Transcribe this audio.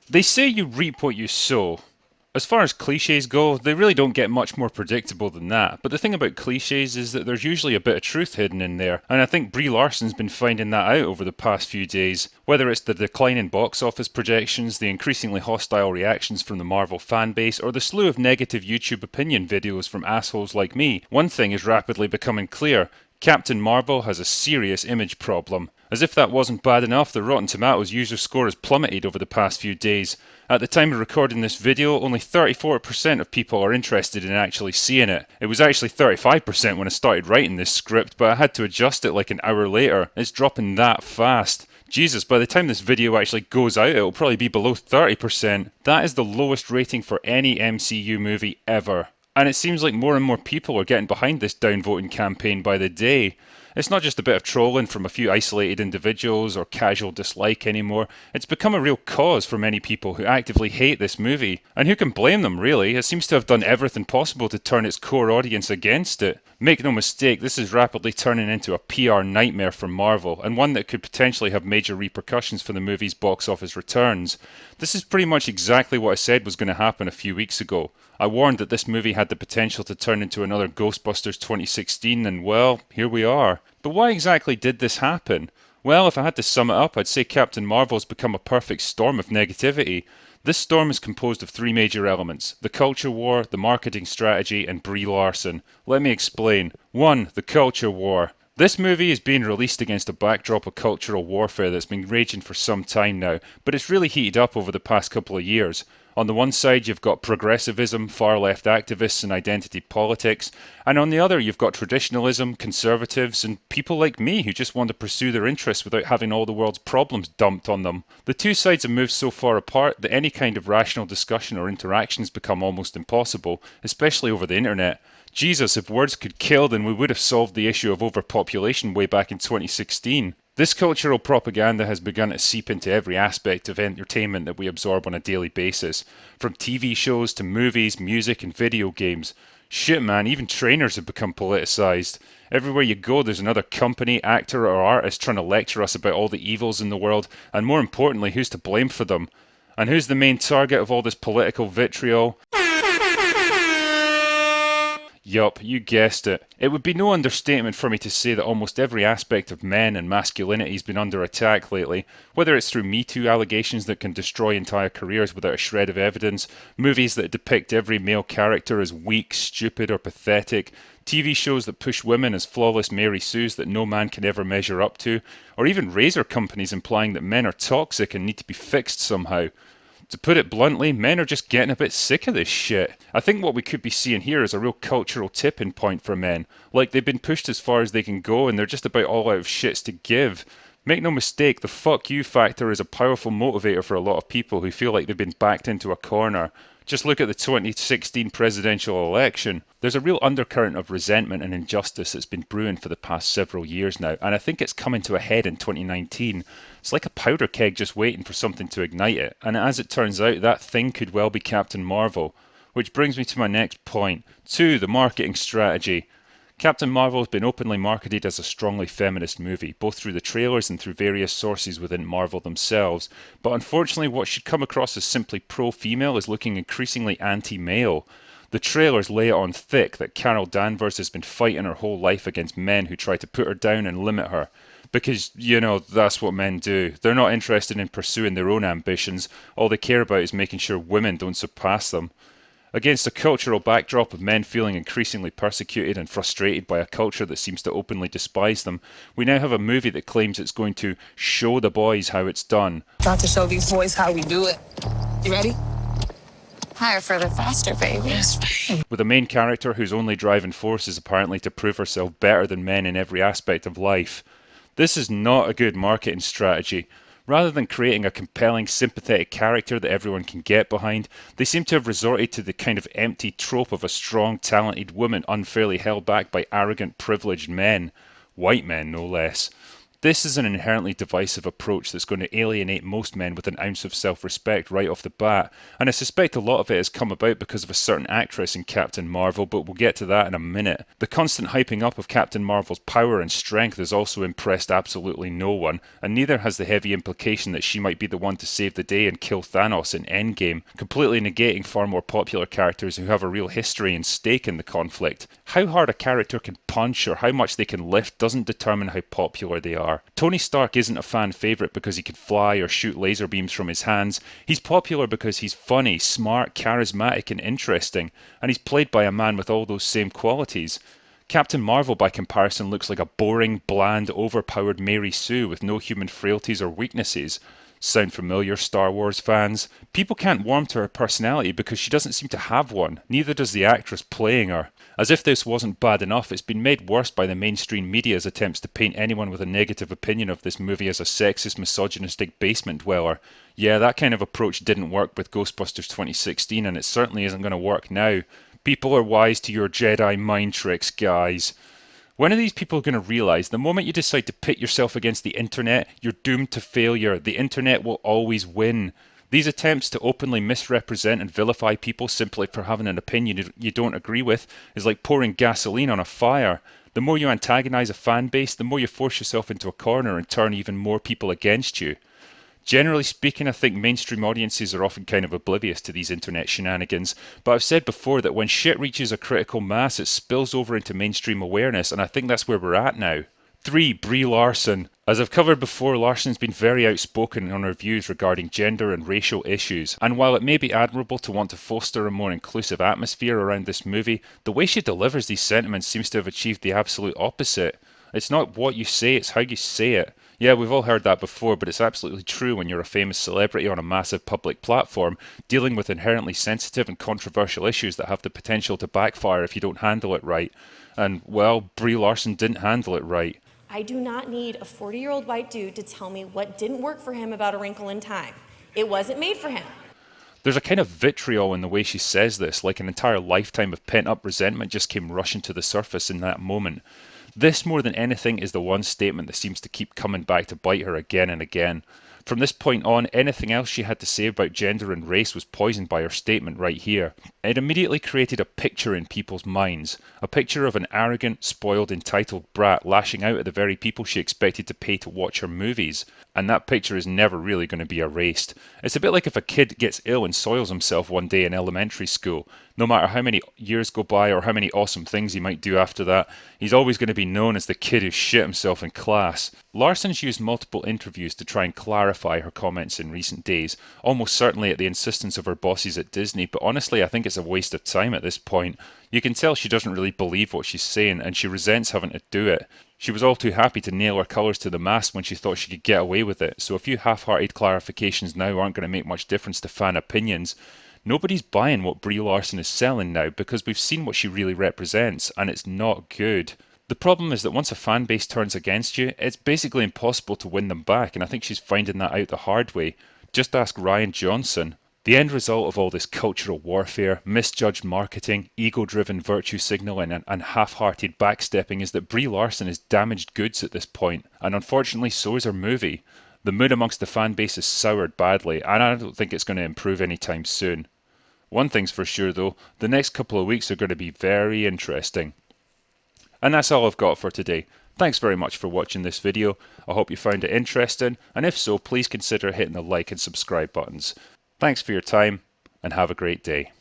They say you reap what you sow. As far as cliches go, they really don't get much more predictable than that. But the thing about cliches is that there's usually a bit of truth hidden in there, and I think Brie Larson's been finding that out over the past few days. Whether it's the decline in box office projections, the increasingly hostile reactions from the Marvel fanbase, or the slew of negative YouTube opinion videos from assholes like me, one thing is rapidly becoming clear. Captain Marvel has a serious image problem. As if that wasn't bad enough, the Rotten Tomatoes user score has plummeted over the past few days. At the time of recording this video, only 34% of people are interested in actually seeing it. It was actually 35% when I started writing this script, but I had to adjust it like an hour later. It's dropping that fast. Jesus, by the time this video actually goes out, it'll probably be below 30%. That is the lowest rating for any MCU movie ever. And it seems like more and more people are getting behind this downvoting campaign by the day. It's not just a bit of trolling from a few isolated individuals or casual dislike anymore. It's become a real cause for many people who actively hate this movie. And who can blame them, really? It seems to have done everything possible to turn its core audience against it. Make no mistake, this is rapidly turning into a PR nightmare for Marvel, and one that could potentially have major repercussions for the movie's box office returns. This is pretty much exactly what I said was going to happen a few weeks ago. I warned that this movie had the potential to turn into another Ghostbusters 2016, and well, here we are. But why exactly did this happen? Well, if I had to sum it up, I'd say Captain Marvel's become a perfect storm of negativity. This storm is composed of three major elements: the culture war, the marketing strategy, and Brie Larson. Let me explain. 1. The culture war. This movie is being released against a backdrop of cultural warfare that's been raging for some time now, but it's really heated up over the past couple of years. On the one side, you've got progressivism, far left activists, and identity politics, and on the other, you've got traditionalism, conservatives, and people like me who just want to pursue their interests without having all the world's problems dumped on them. The two sides have moved so far apart that any kind of rational discussion or interactions become almost impossible, especially over the internet. Jesus, if words could kill, then we would have solved the issue of overpopulation way back in 2016. This cultural propaganda has begun to seep into every aspect of entertainment that we absorb on a daily basis, from TV shows to movies, music, and video games. Shit, man, even trainers have become politicized. Everywhere you go, there's another company, actor, or artist trying to lecture us about all the evils in the world, and more importantly, who's to blame for them. And who's the main target of all this political vitriol? Yup, you guessed it. It would be no understatement for me to say that almost every aspect of men and masculinity has been under attack lately, whether it's through Me Too allegations that can destroy entire careers without a shred of evidence, movies that depict every male character as weak, stupid, or pathetic, TV shows that push women as flawless Mary Sues that no man can ever measure up to, or even razor companies implying that men are toxic and need to be fixed somehow. To put it bluntly, men are just getting a bit sick of this shit. I think what we could be seeing here is a real cultural tipping point for men. Like they've been pushed as far as they can go and they're just about all out of shits to give. Make no mistake, the fuck you factor is a powerful motivator for a lot of people who feel like they've been backed into a corner. Just look at the 2016 presidential election. There's a real undercurrent of resentment and injustice that's been brewing for the past several years now, and I think it's coming to a head in 2019. It's like a powder keg just waiting for something to ignite it, and as it turns out, that thing could well be Captain Marvel. Which brings me to my next point. 2. The marketing strategy. Captain Marvel has been openly marketed as a strongly feminist movie, both through the trailers and through various sources within Marvel themselves. But unfortunately, what should come across as simply pro-female is looking increasingly anti-male. The trailers lay it on thick that Carol Danvers has been fighting her whole life against men who try to put her down and limit her. Because, that's what men do. They're not interested in pursuing their own ambitions. All they care about is making sure women don't surpass them. Against a cultural backdrop of men feeling increasingly persecuted and frustrated by a culture that seems to openly despise them, we now have a movie that claims it's going to show the boys how it's done. About to show these boys how we do it. You ready? Higher, further, faster, baby. Yes, baby. With a main character whose only driving force is apparently to prove herself better than men in every aspect of life. This is not a good marketing strategy. Rather than creating a compelling, sympathetic character that everyone can get behind, they seem to have resorted to the kind of empty trope of a strong, talented woman unfairly held back by arrogant, privileged men. White men, no less. This is an inherently divisive approach that's going to alienate most men with an ounce of self-respect right off the bat, and I suspect a lot of it has come about because of a certain actress in Captain Marvel, but we'll get to that in a minute. The constant hyping up of Captain Marvel's power and strength has also impressed absolutely no one, and neither has the heavy implication that she might be the one to save the day and kill Thanos in Endgame, completely negating far more popular characters who have a real history and stake in the conflict. How hard a character can punch or how much they can lift doesn't determine how popular they are. Tony Stark isn't a fan favourite because he can fly or shoot laser beams from his hands. He's popular because he's funny, smart, charismatic and interesting, and he's played by a man with all those same qualities. Captain Marvel, by comparison, looks like a boring, bland, overpowered Mary Sue with no human frailties or weaknesses. Sound familiar, Star Wars fans? People can't warm to her personality because she doesn't seem to have one, neither does the actress playing her. As if this wasn't bad enough, it's been made worse by the mainstream media's attempts to paint anyone with a negative opinion of this movie as a sexist, misogynistic basement dweller. Yeah, that kind of approach didn't work with Ghostbusters 2016, and it certainly isn't going to work now. People are wise to your Jedi mind tricks, guys. When are these people going to realize the moment you decide to pit yourself against the internet, you're doomed to failure? The internet will always win. These attempts to openly misrepresent and vilify people simply for having an opinion you don't agree with is like pouring gasoline on a fire. The more you antagonize a fan base, the more you force yourself into a corner and turn even more people against you. Generally speaking, I think mainstream audiences are often kind of oblivious to these internet shenanigans, but I've said before that when shit reaches a critical mass, it spills over into mainstream awareness, and I think that's where we're at now. 3. Brie Larson. As I've covered before, Larson's been very outspoken on her views regarding gender and racial issues, and while it may be admirable to want to foster a more inclusive atmosphere around this movie, the way she delivers these sentiments seems to have achieved the absolute opposite. It's not what you say, it's how you say it. Yeah, we've all heard that before, but it's absolutely true when you're a famous celebrity on a massive public platform, dealing with inherently sensitive and controversial issues that have the potential to backfire if you don't handle it right. And, well, Brie Larson didn't handle it right. I do not need a 40-year-old white dude to tell me what didn't work for him about A Wrinkle in Time. It wasn't made for him. There's a kind of vitriol in the way she says this, like an entire lifetime of pent-up resentment just came rushing to the surface in that moment. This, more than anything, is the one statement that seems to keep coming back to bite her again and again. From this point on, anything else she had to say about gender and race was poisoned by her statement right here. It immediately created a picture in people's minds, a picture of an arrogant, spoiled, entitled brat lashing out at the very people she expected to pay to watch her movies. And that picture is never really going to be erased. It's a bit like if a kid gets ill and soils himself one day in elementary school. No matter how many years go by or how many awesome things he might do after that, he's always going to be known as the kid who shit himself in class. Larson's used multiple interviews to try and clarify her comments in recent days, almost certainly at the insistence of her bosses at Disney, but honestly I think it's a waste of time at this point. You can tell she doesn't really believe what she's saying, and she resents having to do it. She was all too happy to nail her colours to the mast when she thought she could get away with it, so a few half-hearted clarifications now aren't going to make much difference to fan opinions. Nobody's buying what Brie Larson is selling now because we've seen what she really represents, and it's not good. The problem is that once a fan base turns against you, it's basically impossible to win them back, and I think she's finding that out the hard way. Just ask Ryan Johnson. The end result of all this cultural warfare, misjudged marketing, ego-driven virtue signalling and half-hearted backstepping is that Brie Larson is damaged goods at this point, and unfortunately so is her movie. The mood amongst the fan base has soured badly, and I don't think it's going to improve anytime soon. One thing's for sure though, the next couple of weeks are going to be very interesting. And that's all I've got for today. Thanks very much for watching this video. I hope you found it interesting, and if so, please consider hitting the like and subscribe buttons. Thanks for your time, and have a great day.